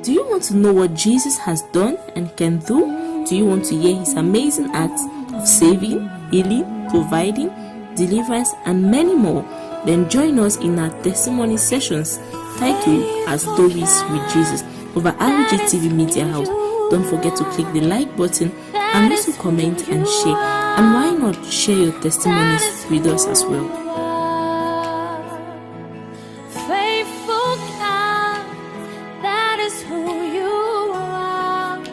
Do you want to know what Jesus has done and can do? Do you want to hear his amazing acts of saving, healing, providing, deliverance, and many more? Then join us in our testimony sessions titled as Stories with Jesus over RG TV Media House. Don't forget to click the like button and also comment and share. And why not share your testimonies with us as well? Faithful God, that is who you are.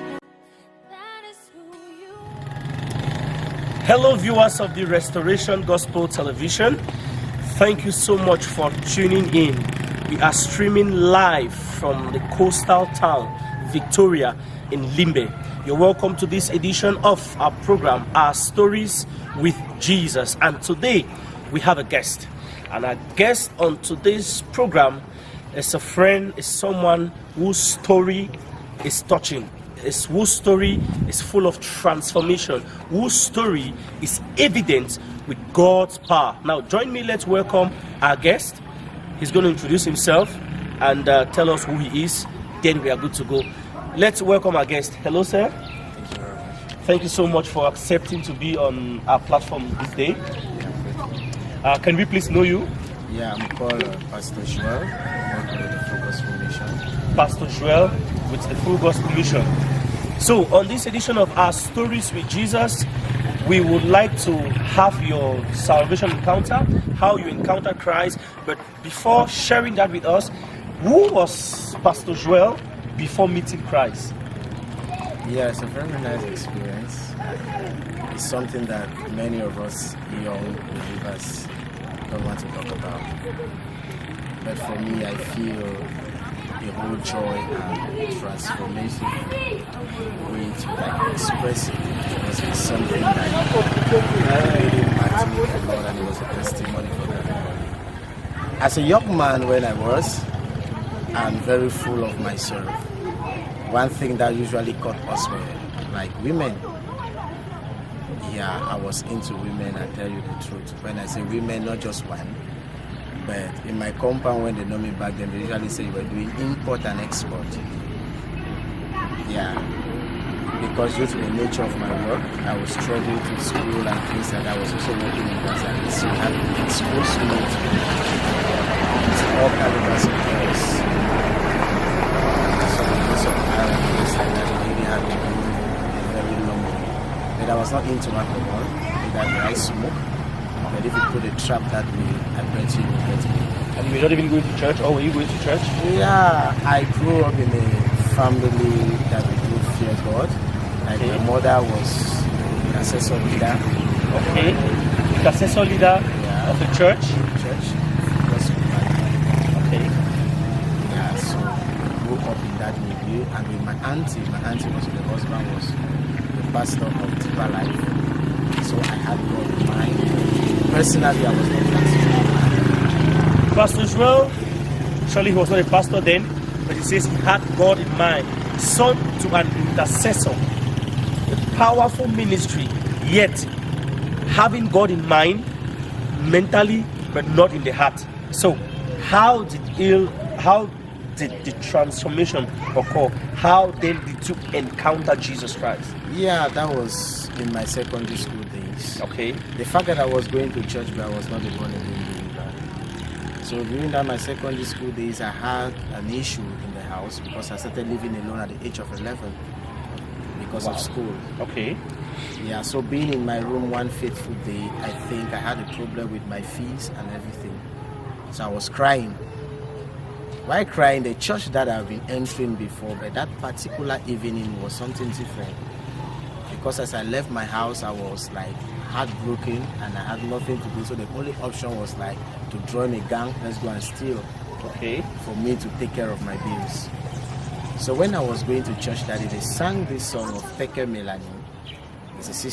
That is who you are. Hello viewers of the Restoration Gospel Television. Thank you so much for tuning in. We are streaming live from the coastal town, Victoria, in Limbe. You're welcome to this edition of our program, Our Stories with Jesus. And today, we have a guest. And our guest on today's program is a friend, is someone whose story is touching, whose story is full of transformation, whose story is evident with God's power. Now, join me, let's welcome our guest. He's going to introduce himself and tell us who he is. Then we are good to go. Let's welcome our guest. Hello, sir. Thank you very much. Thank you so much for accepting to be on our platform this day. Can we please know you? Yeah, I'm called Pastor Joel. I'm working with the Full Gospel Mission. Pastor Joel with the Full Gospel Mission. So, on this edition of Our Stories with Jesus, we would like to have your salvation encounter, how you encounter Christ. But before sharing that with us, who was Pastor Joel before meeting Christ? Yeah, it's a very nice experience. It's something that many of us young believers don't want to talk about. But for me, I feel a whole joy and transformation way to like express it, because it's something that really impacted me a lot, and it was a testimony for everybody. As a young man when I was, I'm very full of myself. One thing that usually caught us were like women. Yeah, I was into women, I tell you the truth. When I say women, not just one, but in my compound, when they know me back then, they usually say you were doing import and export. Yeah, because due to the nature of my work, I was struggling to school and things like that. I was also working in Brazil, so I had to expose me to all calibers of girls. So I things like that, it really had to be a very long way. But I was not into alcohol, that I smoke. But if you put a trap that way, I bet you will get me. And you were not even going to church, or were you going to church? Yeah, I grew up in a family that we do fear God. Like my mother was the intercessor leader. Okay. Intercessor leader of the church? Church. Okay. Yeah, so we grew up in that milieu. And with my auntie was, the husband was the pastor of Deeper Life. So I had God in mind. Personally, I was not that. Pastor Joel, surely he was not a pastor then, but he says he had God in mind. Son to an intercessor. A powerful ministry, yet having God in mind mentally, but not in the heart. So, how did the transformation occur? How then did you encounter Jesus Christ? Yeah, that was in my secondary school days. Okay. The fact that I was going to church, but I was not a born again believer. So during that my secondary school days, I had an issue in the house because I started living alone at the age of 11 because of school. Okay. Yeah, so being in my room one fateful day, I think I had a problem with my fees and everything. So I was crying. While crying, the church that I've been entering before, but that particular evening was something different. Because as I left my house, I was like heartbroken and I had nothing to do. So the only option was like to join a gang, let's go and steal. Okay. For me to take care of my bills. So when I was going to church that day, they sang this song of Peke Melanie. It's a